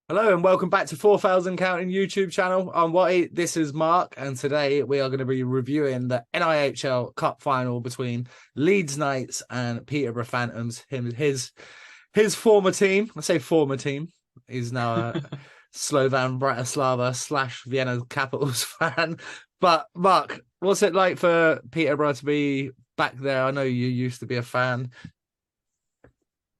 Hello and welcome back to 4,000 Counting YouTube channel. I'm Watty, this is Mark, and today we are going to be reviewing the NIHL Cup final between Leeds Knights and Peterborough Phantoms. His former team, I say former team, he's now a Slovan Bratislava / Vienna Capitals fan. But Mark, what's it like for Peterborough to be back there? I know you used to be a fan.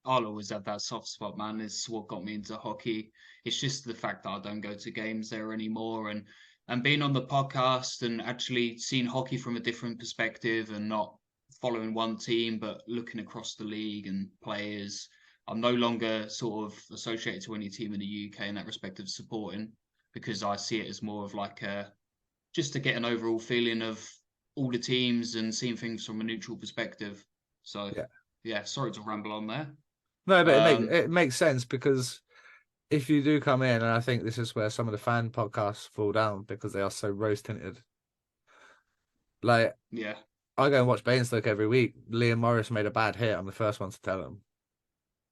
I'll always have that soft spot, man. It's what got me into hockey. It's just the fact that I don't go to games there anymore, and being on the podcast and actually seeing hockey from a different perspective and not following one team but looking across the league and players. I'm no longer sort of associated to any team in the UK in that respect of supporting, because I see it as more of like a just to get an overall feeling of all the teams and seeing things from a neutral perspective. So Yeah. yeah, sorry to ramble on there. No, but Um, it makes sense because if you do come in, and I think this is where some of the fan podcasts fall down because they are so rose tinted. Like yeah, I go and watch Bainstoke every week. Liam Morris made a bad hit. I'm the first one to tell him.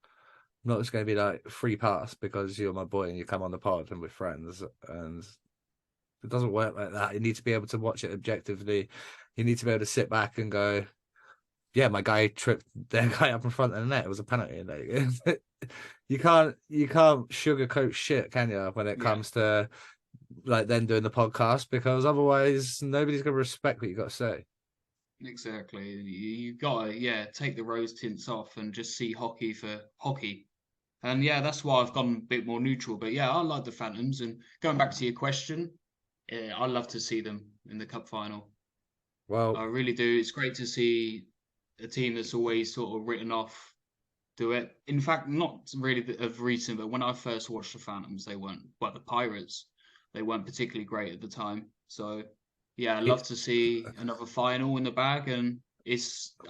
I'm not just going to be like free pass because you're my boy and you come on the pod and we're friends. And it doesn't work like that. You need to be able to watch it objectively. You need to be able to sit back and go, yeah, my guy tripped their guy up in front of the net. It was a penalty. Like, you can't sugarcoat shit, can you? When it yeah, comes to like then doing the podcast, because otherwise nobody's gonna respect what you got to say. exactly. You gotta, yeah, take the rose tints off and just see hockey for hockey. And yeah, that's why I've gone a bit more neutral. But yeah, I like the Phantoms. And going back to your question, yeah, I love to see them in the cup final. Well, I really do. It's great to see a team that's always sort of written off do it. In fact, not really of recent, but when I first watched the Phantoms, they weren't, well, the Pirates, they weren't particularly great at the time. So, yeah, I'd yeah, love to see another final in the bag, and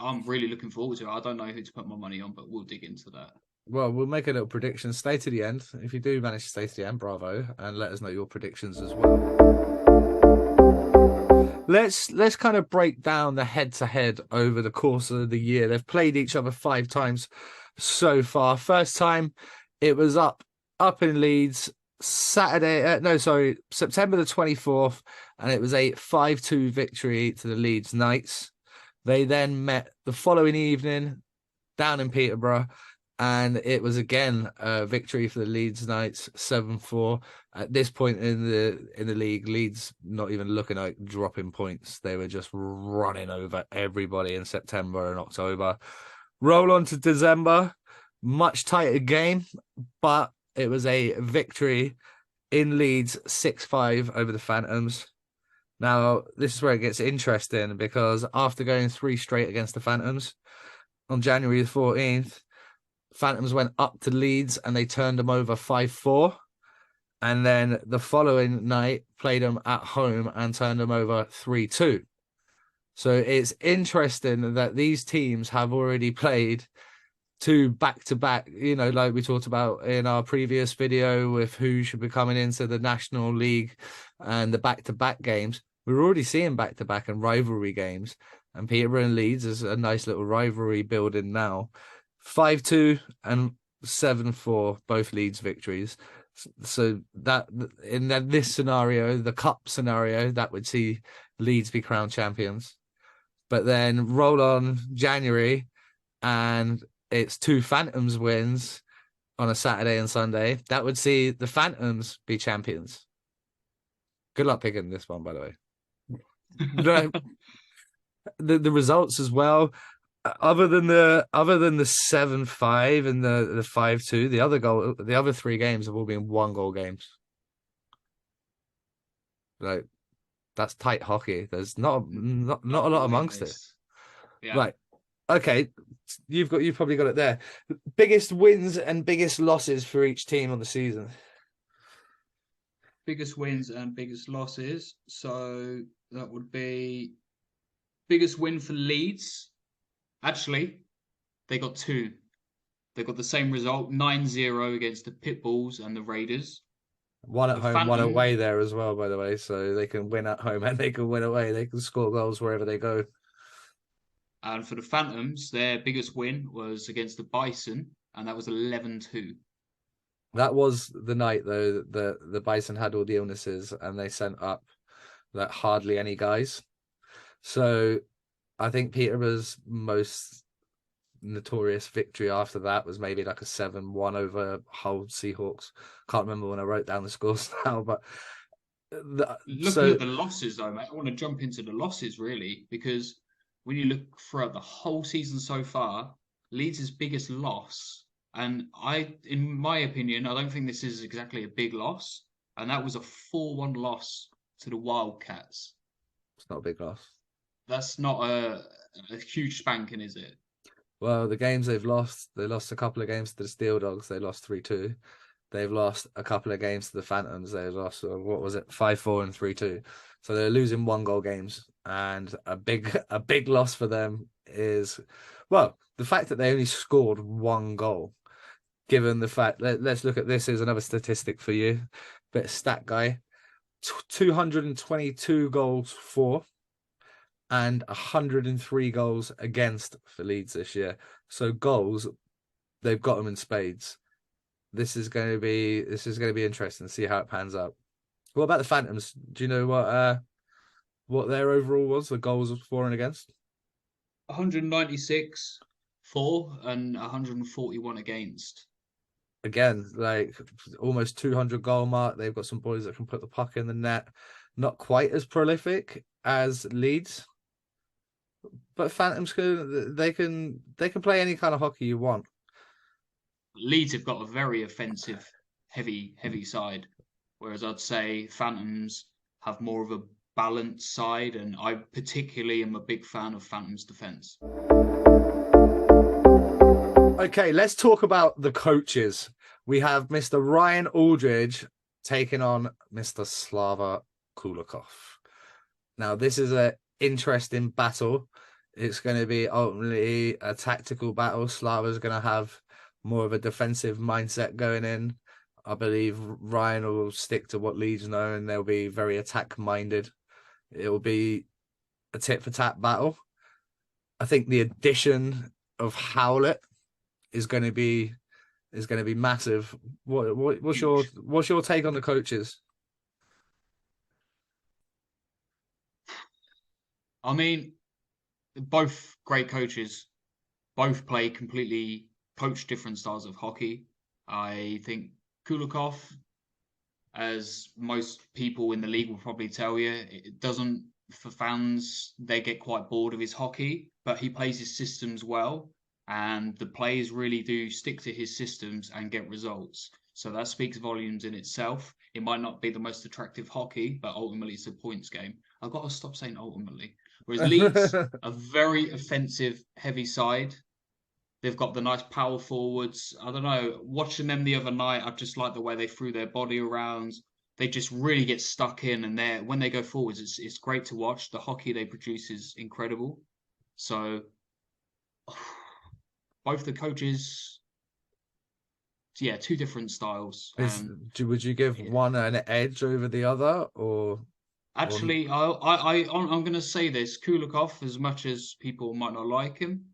I'm really looking forward to it. I don't know who to put my money on, but we'll dig into that. well, we'll make a little prediction. Stay to the end. If you do manage to stay to the end, bravo, and let us know your predictions as well. Let's kind of break down the head to head over the course of the year. They've played each other 5 times so far. First time it was up in Leeds Saturday. No, sorry, September the 24th, and it was a 5-2 victory to the Leeds Knights. They then met the following evening down in Peterborough, and it was again a victory for the Leeds Knights, 7-4. At this point in the league, Leeds not even looking like dropping points. They were just running over everybody in September and October. Roll on to December, much tighter game, but it was a victory in Leeds, 6-5 over the Phantoms. Now, this is where it gets interesting because after going 3 straight against the Phantoms on January the 14th, Phantoms went up to Leeds and they turned them over 5-4. And then the following night, played them at home and turned them over 3-2. So it's interesting that these teams have already played 2 back-to-back, like we talked about in our previous video with who should be coming into the National League and the back-to-back games. We're already seeing back-to-back and rivalry games. And Peterborough and Leeds is a nice little rivalry building now. 5-2 and 7-4, both Leeds victories. So that in this scenario, the cup scenario, that would see Leeds be crowned champions. But then roll on January, and it's 2 Phantoms wins on a Saturday and Sunday. That would see the Phantoms be champions. Good luck picking this one, by the way. The results as well. Other than the 7-5 and the 5-2, the other 3 games have all been 1 goal games. Like that's tight hockey. There's not a lot Definitely amongst it. is. Yeah. Right. Okay. You've probably got it there. Biggest wins and biggest losses for each team on the season. Biggest wins and biggest losses. So that would be biggest win for Leeds. Actually, they got two. They got the same result, 9-0 against the Pitbulls and the Raiders. One at The home, one Phantom away there as well, by the way. So they can win at home and they can win away. They can score goals wherever they go. and for the Phantoms, their biggest win was against the Bison, and that was 11-2. That was the night though that the Bison had all the illnesses and they sent up like hardly any guys. So I think Peterborough's most notorious victory after that was maybe like a 7-1 over Hull Seahawks. Can't remember when I wrote down the scores now, but Looking so at the losses, though, mate, I want to jump into the losses really because when you look throughout the whole season so far, Leeds' biggest loss, and in my opinion, I don't think this is exactly a big loss, and that was a 4-1 loss to the Wildcats. it's not a big loss. That's not a huge spanking, is it? Well, the games they've lost, they lost a couple of games to the Steel Dogs. They lost 3-2. They've lost a couple of games to the Phantoms. They lost, what was it, 5-4 and 3-2. So they're losing 1-goal games. And a big loss for them is, well, the fact that they only scored 1 goal, given the fact that, let's look at this as another statistic for you, bit of stat guy, 222 goals for and 103 goals against for Leeds this year. So goals, they've got them in spades. This is going to be interesting to see how it pans out. What about the Phantoms? Do you know what their overall was? The goals for and against? 196 for and 141 against. Again, like almost 200 goal mark. They've got some boys that can put the puck in the net. Not quite as prolific as Leeds, but Phantoms they can play any kind of hockey you want. Leeds have got a very offensive, heavy side, whereas I'd say Phantoms have more of a balanced side, and I particularly am a big fan of Phantoms' defense. Okay, let's talk about the coaches. We have Mr. Ryan Aldridge taking on Mr. Slava Kulikov. Now, this is an interesting battle. It's going to be ultimately a tactical battle. Slava's going to have more of a defensive mindset going in. I believe Ryan will stick to what Leeds know, and they'll be very attack-minded. It will be a tit-for-tat battle. I think the addition of Howlett is going to be massive. What's your take on the coaches? I mean, both great coaches, both play completely coach different styles of hockey. I think Kulikov, as most people in the league will probably tell you, it doesn't, for fans, they get quite bored of his hockey, but he plays his systems well, and the players really do stick to his systems and get results. So that speaks volumes in itself. It might not be the most attractive hockey, but ultimately it's a points game. I've got to stop saying ultimately. Whereas Leeds, a very offensive, heavy side, they've got the nice power forwards. I don't know. Watching them the other night, I just like the way they threw their body around. They just really get stuck in, and when they go forwards, it's great to watch. The hockey they produce is incredible. So both the coaches, yeah, two different styles. Would you give one an edge over the other, or Actually, I'm going to say this: Kulikov, as much as people might not like him,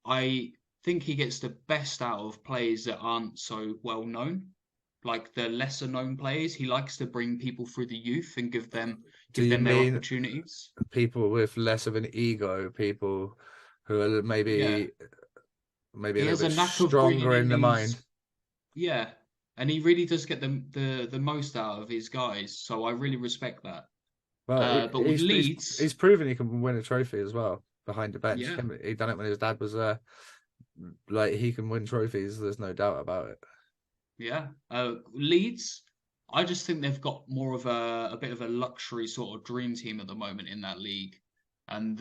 I think he gets the best out of players that aren't so well known, like the lesser known players. He likes to bring people through the youth and give them do you their mean opportunities. people with less of an ego, people who are Yeah, maybe a he little has a bit knack of bringing stronger in in the mind? yeah, and he really does get the most out of his guys. So I really respect that. Well, But with Leeds, he's proven he can win a trophy as well behind the bench. yeah, He done it when his dad was there. Like he can win trophies. There's no doubt about it. yeah. Leeds, I just think they've got more of a bit of a luxury sort of dream team at the moment in that league, and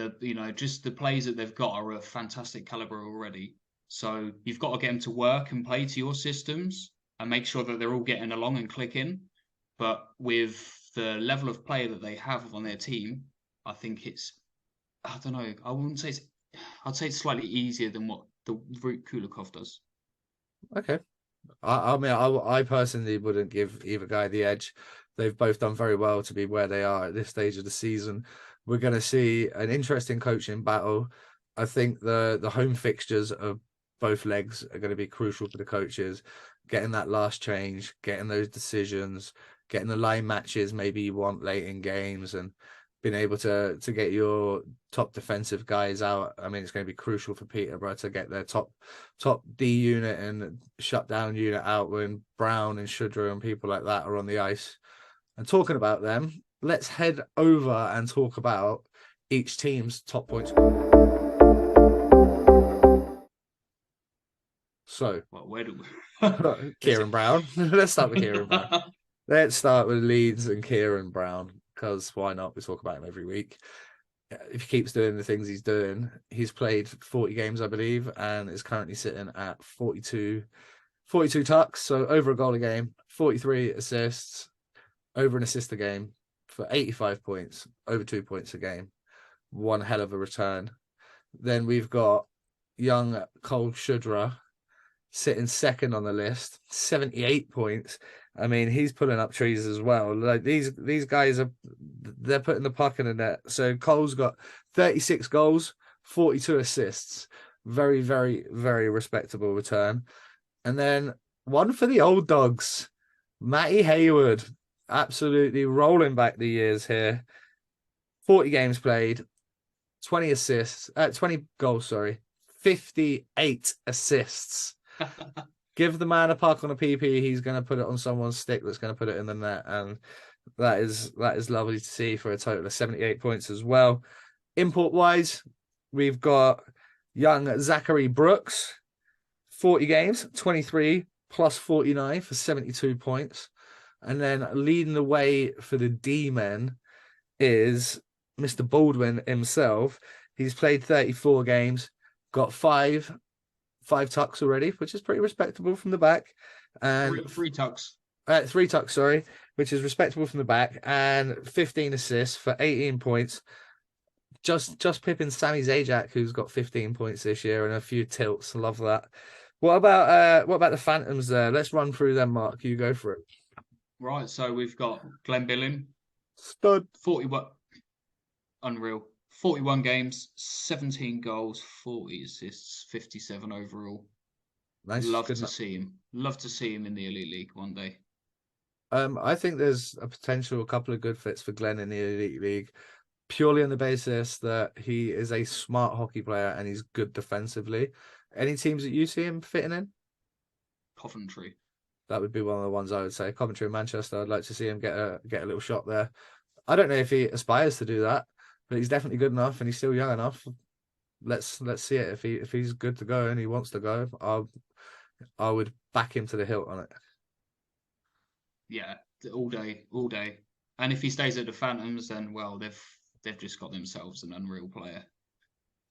just the players that they've got are a fantastic caliber already. So you've got to get them to work and play to your systems and make sure that they're all getting along and clicking. But with the level of player that they have on their team, I think I don't know. I'd say it's slightly easier than what the route Kulikov does. Okay. I mean, I personally wouldn't give either guy the edge. They've both done very well to be where they are at this stage of the season. We're going to see an interesting coaching battle. I think the home fixtures are both legs are going to be crucial for the coaches. Getting that last change, getting those decisions, getting the line matches maybe you want late in games, and being able to get your top defensive guys out. I mean, it's going to be crucial for Peterborough to get their top D unit and shutdown unit out when Brown and Shudra and people like that are on the ice. And talking about them, let's head over and talk about each team's top points. So, well, where do we? Kieran Brown. Let's start with Kieran Brown. Let's start with Leeds and Kieran Brown, because why not? We talk about him every week. If he keeps doing the things he's doing, he's played 40 games, I believe, and is currently sitting at 42 tucks. So over a goal a game, 43 assists, over an assist a game for 85 points, over 2 points a game. One hell of a return. Then we've got young Cole Shudra sitting second on the list, 78 points. I mean, he's pulling up trees as well. Like these guys they're putting the puck in the net. So Cole's got 36 goals, 42 assists. Very, very, very respectable return. And then one for the old dogs, Matty Hayward, absolutely rolling back the years here. 40 games played, 20 goals, 58 assists. Give the man a puck on a PP, he's going to put it on someone's stick that's going to put it in the net, and that is lovely to see for a total of 78 points as well. Import wise, we've got young Zachary Brooks, 40 games, 23 plus 49 for 72 points, and then leading the way for the D-men is Mr. Baldwin himself. He's played 34 games, got five tucks already, which is pretty respectable from the back, and three tucks. 3 tucks, which is respectable from the back, and 15 assists for 18 points. Just pipping Sammy Zajac, who's got 15 points this year and a few tilts. Love that. What about the Phantoms there? Let's run through them, Mark. You go for it. Right, so we've got Glenn Billing, stud, 41, unreal. 41 games, 17 goals, 40 assists, 57 overall. Nice. Love to see him. Love to see him in the Elite League one day. I think there's a couple of good fits for Glenn in the Elite League, purely on the basis that he is a smart hockey player and he's good defensively. Any teams that you see him fitting in? Coventry. That would be one of the ones I would say. Coventry and Manchester. I'd like to see him get a little shot there. I don't know if he aspires to do that, but he's definitely good enough and he's still young enough. Let's see it. If he's good to go and he wants to go, I would back him to the hilt on it. Yeah, all day. And if he stays at the Phantoms, then well, they've just got themselves an unreal player.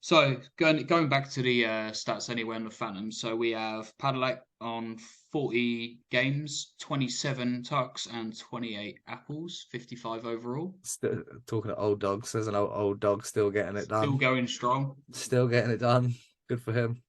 So going back to the stats anyway on the Phantoms, so we have Padalecki on 40 games, 27 tucks and 28 apples, 55 overall. Still talking to old dogs. There's an old dog still getting it done. Still going strong. Still getting it done. Good for him.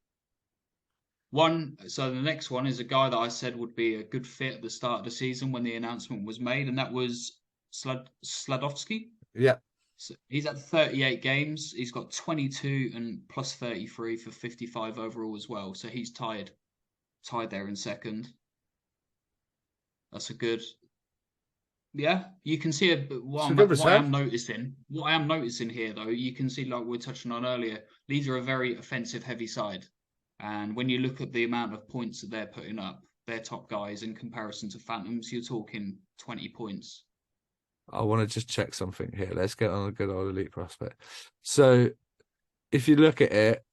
So the next one is a guy that I said would be a good fit at the start of the season when the announcement was made, and that was Sladovsky. Yeah. So he's at 38 games. He's got 22 and plus 33 for 55 overall as well. So he's tied there in second. That's a good. Yeah, you can see what I am noticing here, though. You can see, like we were touching on earlier, Leeds are a very offensive heavy side. And when you look at the amount of points that they're putting up, their top guys in comparison to Phantoms, you're talking 20 points. I want to just check something here. Let's get on a good old elite prospect. So if you look at it,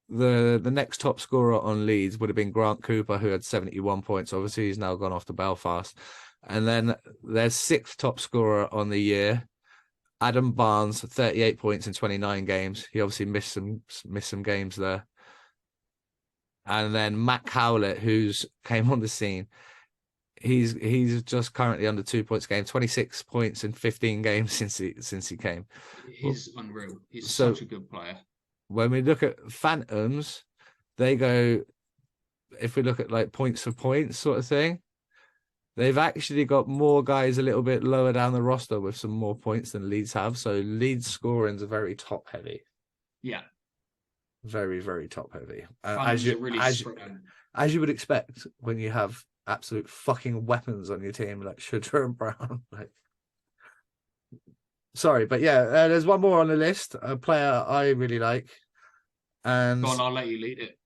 the next top scorer on Leeds would have been Grant Cooper, who had 71 points. Obviously, he's now gone off to Belfast. And then their sixth top scorer on the year, Adam Barnes, 38 points in 29 games. He obviously missed some games there. And then Matt Howlett, who's came on the scene, he's just currently under 2 points a game, 26 points in 15 games since he came. He's unreal. He's such a good player. When we look at Phantoms, they go, if we look at like points for points sort of thing, they've actually got more guys a little bit lower down the roster with some more points than Leeds have. So Leeds scoring's are very top heavy. Yeah. Very, very top heavy. Phantoms are really spread. As you would expect when you have absolute fucking weapons on your team like Shudra and Brown. Like, sorry, but yeah, there's one more on the list. A player I really like, and Go on, I'll let you lead it.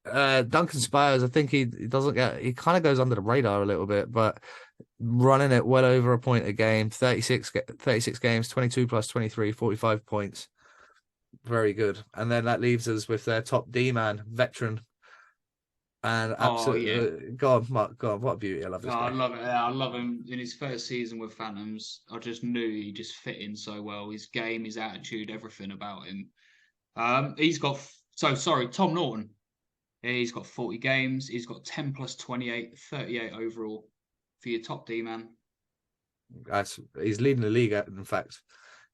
Duncan Spires. I think he doesn't get. He kind of goes under the radar a little bit, but running it well over a point a game, 36 games, 22 plus 23, 45 points. Very good. And then that leaves us with their top D man, veteran. And Oh yeah. absolutely, God, Mark, God, what a beauty! I love this I guy. love it. I love him in his first season with Phantoms. I just knew he just fit in so well. His game, his attitude, everything about him. He's got sorry, Tom Norton. He's got 40 games. He's got 10 plus 28, 38 overall for your top D man. He's leading the league. In fact,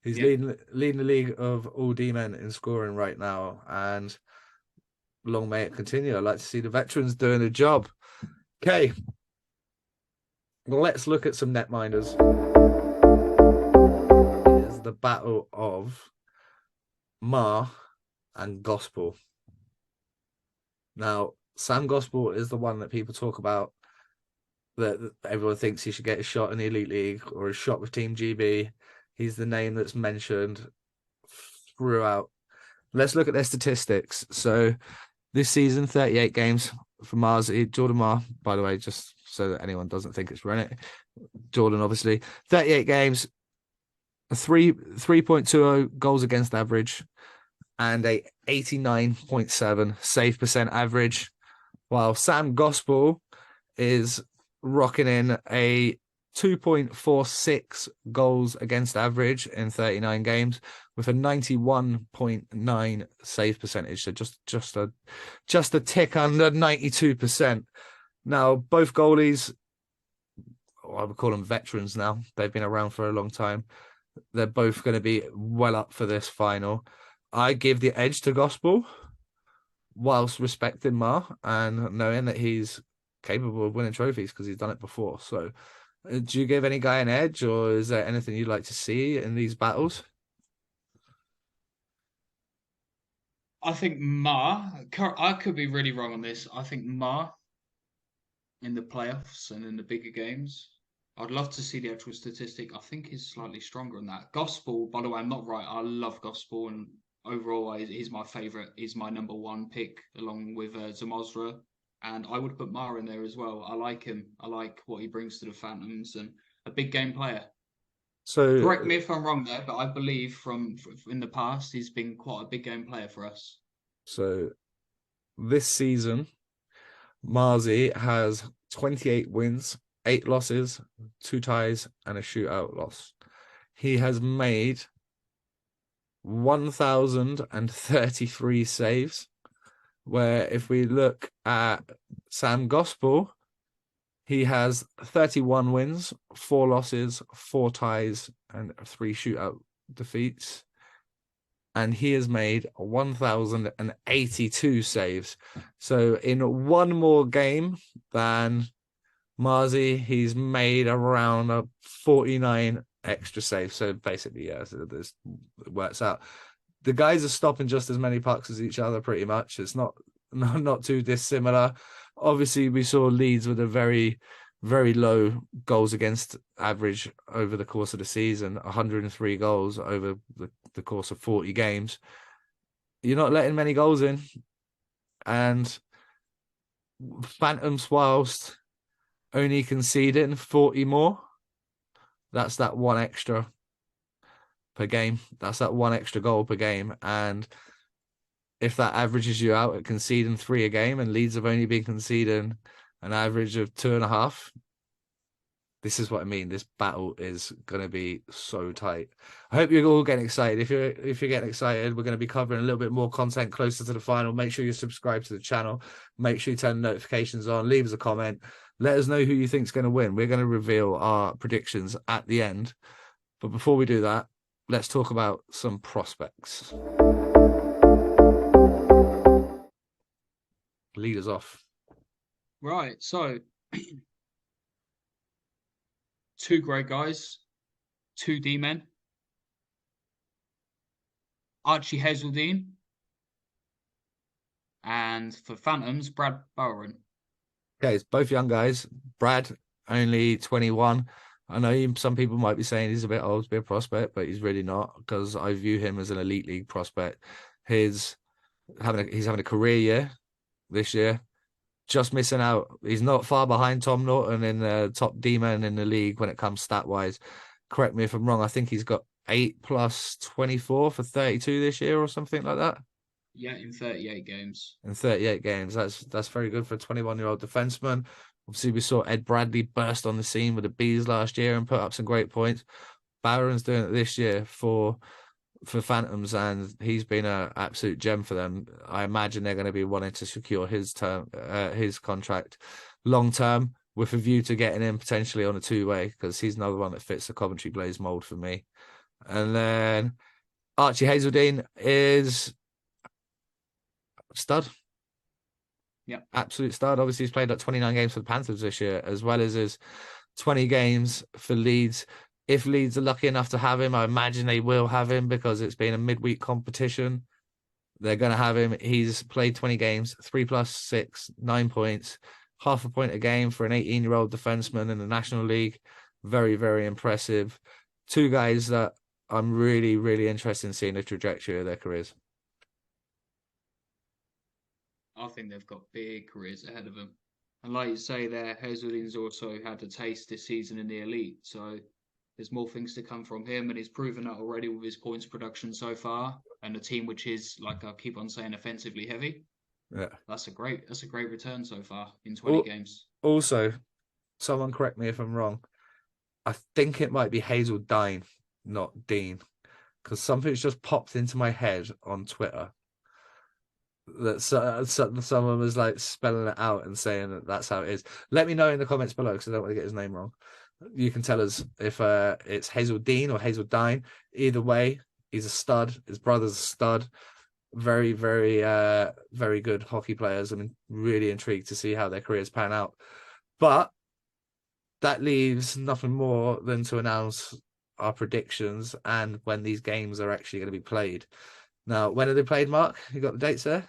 he's Yeah. leading the league of all D men in scoring right now, and long may it continue. I like to see the veterans doing a job. Okay, let's look at some netminders. Here's the battle of Mar and Gospel. Now, Sam Gospel is the one that people talk about, that everyone thinks he should get a shot in the Elite League or a shot with Team GB. He's the name that's mentioned throughout. Let's look at their statistics. So this season, 38 games for Mars. Jordan Marr, by the way, just so that anyone doesn't think it's Rennet. Jordan, obviously. 38 games, 3.20 goals against average, and a 89.7 save percent average, while Sam Gospel is rocking in a 2.46 goals against average in 39 games with a 91.9 save percentage. So just a tick under 92%. Now, both goalies, I would call them veterans now. They've been around for a long time. They're both going to be well up for this final. I give the edge to Gospel whilst respecting Mar and knowing that he's capable of winning trophies because he's done it before. So do you give any guy an edge, or is there anything you'd like to see in these battles? I think Ma, I could be really wrong on this. I think Ma in the playoffs and in the bigger games, I'd love to see the actual statistic. I think he's slightly stronger than that. Gospel, by the way, I'm not right. I love Gospel, and overall, he's my favorite. He's my number one pick along with Zamozra. And I would put Mara in there as well. I like him. I like what he brings to the Phantoms and a big game player. So Correct me if I'm wrong there, but I believe from in the past he's been quite a big game player for us. So this season, Marzi has 28 wins, 8 losses, 2 ties, and a shootout loss. He has made 1,033 saves, where if we look at Sam Gospel, he has 31 wins, 4 losses, 4 ties, and 3 shootout defeats. And he has made 1,082 saves. So in one more game than Marzi, he's made around a 49 extra saves. So basically, yeah, so this works out. The guys are stopping just as many pucks as each other, pretty much. It's not too dissimilar. Obviously, we saw Leeds with a very, very low goals against average over the course of the season, 103 goals over the course of 40 games. You're not letting many goals in. And Phantoms, whilst only conceding 40 more, that's that one extra per game. That's that one extra goal per game. And if that averages you out at conceding 3 a game, and Leeds have only been conceding an average of 2.5, this is what I mean. This battle is going to be so tight. I hope you're all getting excited. If you're getting excited, we're going to be covering a little bit more content closer to the final. Make sure you subscribe to the channel. Make sure you turn the notifications on. Leave us a comment. Let us know who you think is going to win. We're going to reveal our predictions at the end. But before we do that, let's talk about some prospects. Lead us off. Right, so 2 great guys, 2 D-men. Archie Hazeldine And for Phantoms, Brad Bowen. Okay, it's both young guys. Brad, only 21. I know some people might be saying he's a bit old to be a prospect, but he's really not because I view him as an elite league prospect. He's having a career year this year, just missing out. He's not far behind Tom Norton in the top D man in the league when it comes stat wise. Correct me if I'm wrong. I think he's got 8 plus 24 for 32 this year or something like that. Yeah, in 38 games. In 38 games. That's very good for a 21-year-old defenseman. Obviously, we saw Ed Bradley burst on the scene with the Bees last year and put up some great points. Barron's doing it this year for Phantoms, and he's been an absolute gem for them. I imagine they're going to be wanting to secure his contract long term, with a view to getting him potentially on a two-way, because he's another one that fits the Coventry Blaze mold for me. And then Archie Hazeldine is stud. Yeah. Absolute stud. Obviously, he's played like 29 games for the Panthers this year, as well as his 20 games for Leeds. If Leeds are lucky enough to have him, I imagine they will have him because it's been a midweek competition. They're going to have him. He's played 20 games, 3 plus 6, 9 points, half a point a game for an 18-year-old defenseman in the National League. Very, very impressive. Two guys that I'm really, really interested in seeing the trajectory of their careers. I think they've got big careers ahead of them. And like you say there, Hazeldine's also had a taste this season in the elite. So there's more things to come from him, and he's proven that already with his points production so far. And a team which is, like I keep on saying, offensively heavy. Yeah. That's a great return so far in 20 games. Also, someone correct me if I'm wrong. I think it might be Hazeldine, not Dean, because something's just popped into my head on Twitter that someone was like spelling it out and saying that that's how it is. Let me know in the comments below because I don't want to get his name wrong. You can tell us if it's Hazeldine or Hazeldine. Either way, he's a stud. His brother's a stud. Very, very, very good hockey players. I'm really intrigued to see how their careers pan out. But that leaves nothing more than to announce our predictions and when these games are actually going to be played. Now, when are they played, Mark? You got the dates there?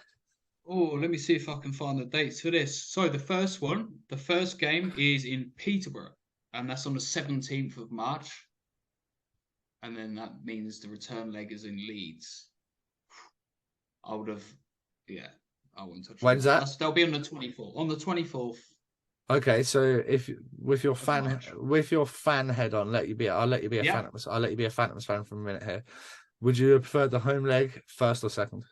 Oh, let me see if I can find the dates for this. So the first game is in Peterborough, and that's on the 17th of March. And then that means the return leg is in Leeds. I would have, yeah, I wouldn't touch When's that? They'll be on the 24th. On the 24th. Okay, so if with your fan head on, I'll let you be a Yeah. Phantoms. I'll let you be a Phantoms fan for a minute here. Would you have preferred the home leg first or second?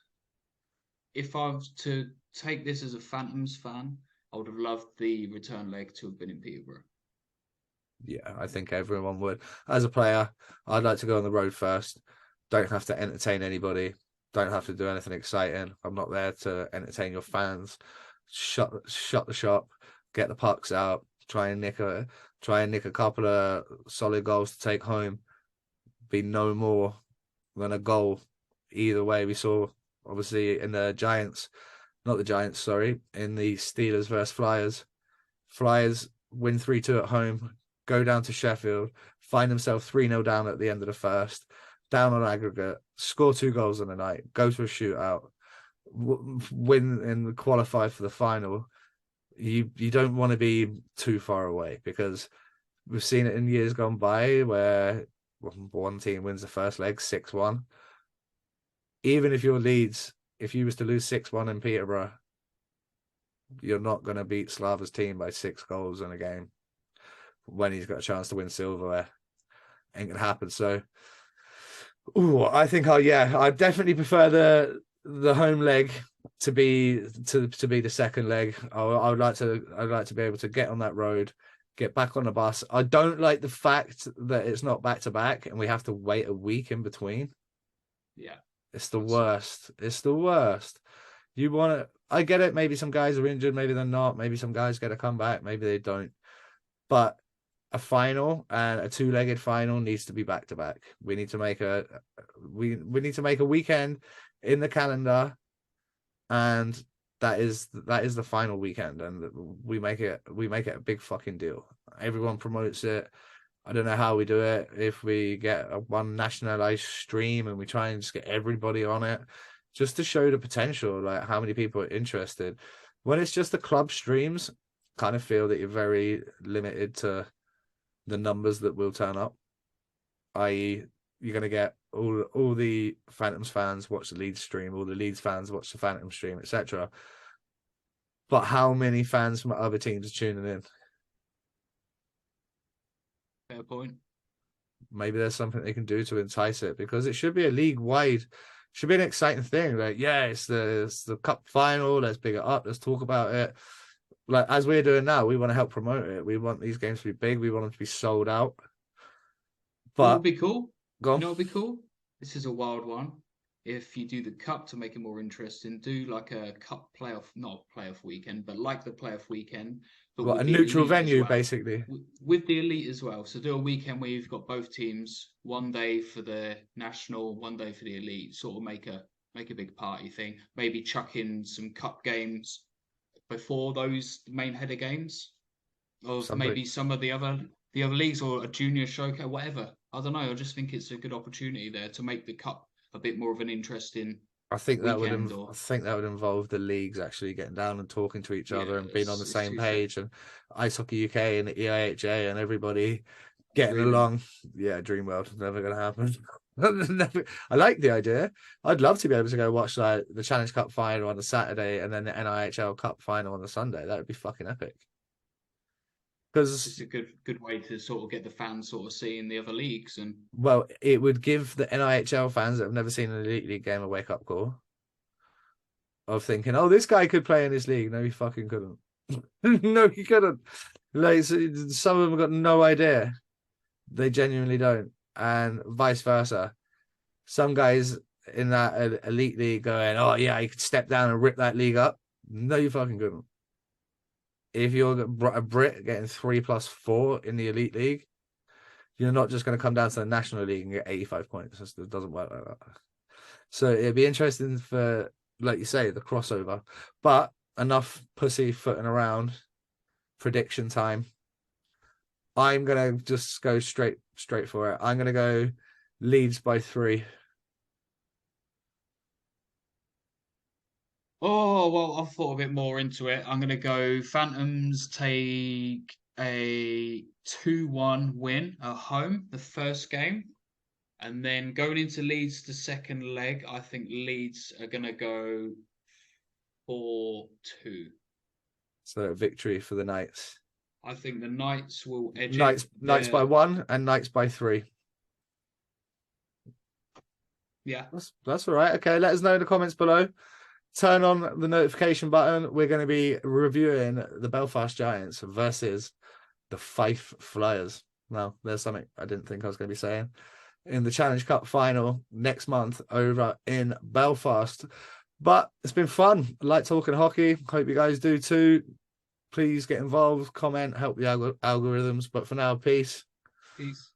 If I was to take this as a Phantoms fan, I would have loved the return leg to have been in Peterborough. Yeah, I think everyone would. As a player, I'd like to go on the road first. Don't have to entertain anybody. Don't have to do anything exciting. I'm not there to entertain your fans. Shut the shop. Get the pucks out. Try and nick a couple of solid goals to take home. Be no more than a goal. Either way, we saw obviously in the in the Steelers versus Flyers. Flyers win 3-2 at home, go down to Sheffield, find themselves 3-0 down at the end of the first, down on aggregate, score 2 goals in the night, go to a shootout, win and qualify for the final. You don't want to be too far away because we've seen it in years gone by where one team wins the first leg 6-1. Even if you're Leeds, if you was to lose 6-1 in Peterborough, you're not going to beat Slava's team by 6 goals in a game when he's got a chance to win silverware. Ain't going to happen. So, I think I definitely prefer the home leg to be the second leg. I would like to be able to get on that road, get back on the bus. I don't like the fact that it's not back to back and we have to wait a week in between. Yeah. It's the worst. It's the worst. You want to, I get it. Maybe some guys are injured. Maybe they're not. Maybe some guys get a comeback. Maybe they don't. But a final and a 2-legged final needs to be back to back. We need to make we need to make a weekend in the calendar, and that is the final weekend, and we make it a big fucking deal. Everyone promotes it. I don't know how we do it. If we get one nationalized stream and we try and just get everybody on it, just to show the potential, like how many people are interested. When it's just the club streams, kind of feel that you're very limited to the numbers that will turn up. I.e., you're going to get all the Phantoms fans watch the Leeds stream, all the Leeds fans watch the Phantom stream, etc. But how many fans from other teams are tuning in? Fair point. Maybe there's something they can do to entice it, because it should be a league-wide, should be an exciting thing. Like, yeah, it's the cup final. Let's big it up. Let's talk about it. Like, as we're doing now, we want to help promote it. We want these games to be big. We want them to be sold out. What But would be cool? go on. You know what would be cool? This is a wild one. If you do the cup to make it more interesting, do like a cup playoff, not playoff weekend, but like the playoff weekend, but What, a with the neutral elite as venue, well. basically. With the elite as well. So do a weekend where you've got both teams, one day for the national, one day for the elite. Sort of make a big party thing. Maybe chuck in some cup games before those main header games, of Something. maybe some of the other leagues, or a junior showcase, whatever. I don't know. I just think it's a good opportunity there to make the cup a bit more of an interesting I think that would weekend. Or I think that would involve the leagues actually getting down and talking to each yeah, other and being on the it's same too fair. page, and Ice Hockey UK and the EIHA and everybody getting Dreaming. along. Yeah, dream world, never gonna happen. I like the idea. I'd love to be able to go watch like the Challenge Cup final on the Saturday and then the NIHL Cup final on the Sunday. That would be fucking epic. It's Because, a good way to sort of get the fans sort of seeing the other leagues. And well, it would give the NIHL fans that have never seen an Elite League game a wake up call of thinking, oh, this guy could play in this league. No, he fucking couldn't. No, he couldn't. Like, some of them have got no idea. They genuinely don't. And vice versa. Some guys in that elite league going, oh, yeah, you could step down and rip that league up. No, you fucking couldn't. If you're a Brit getting 3+4 in the elite league, you're not just going to come down to the national league and get 85 points. It doesn't work like that. So it'd be interesting for, like you say, the crossover. But enough pussyfooting around. Prediction time. I'm gonna just go straight for it. I'm gonna go Leeds by 3. oh well, I've thought a bit more into it. I'm gonna go Phantoms take a 2-1 win at home, the first game. And then going into Leeds, the second leg, I think Leeds are going to go 4-2. So victory for the Knights. I think the Knights will edge it. Knights by 1 and Knights by 3. Yeah. That's all right. Okay, let us know in the comments below. Turn on the notification button. We're going to be reviewing the Belfast Giants versus the Fife Flyers. Now, there's something I didn't think I was going to be saying. In the Challenge Cup final next month over in Belfast. But it's been fun. I like talking hockey. Hope you guys do too. Please get involved, comment, help the algorithms. But for now, peace. Peace.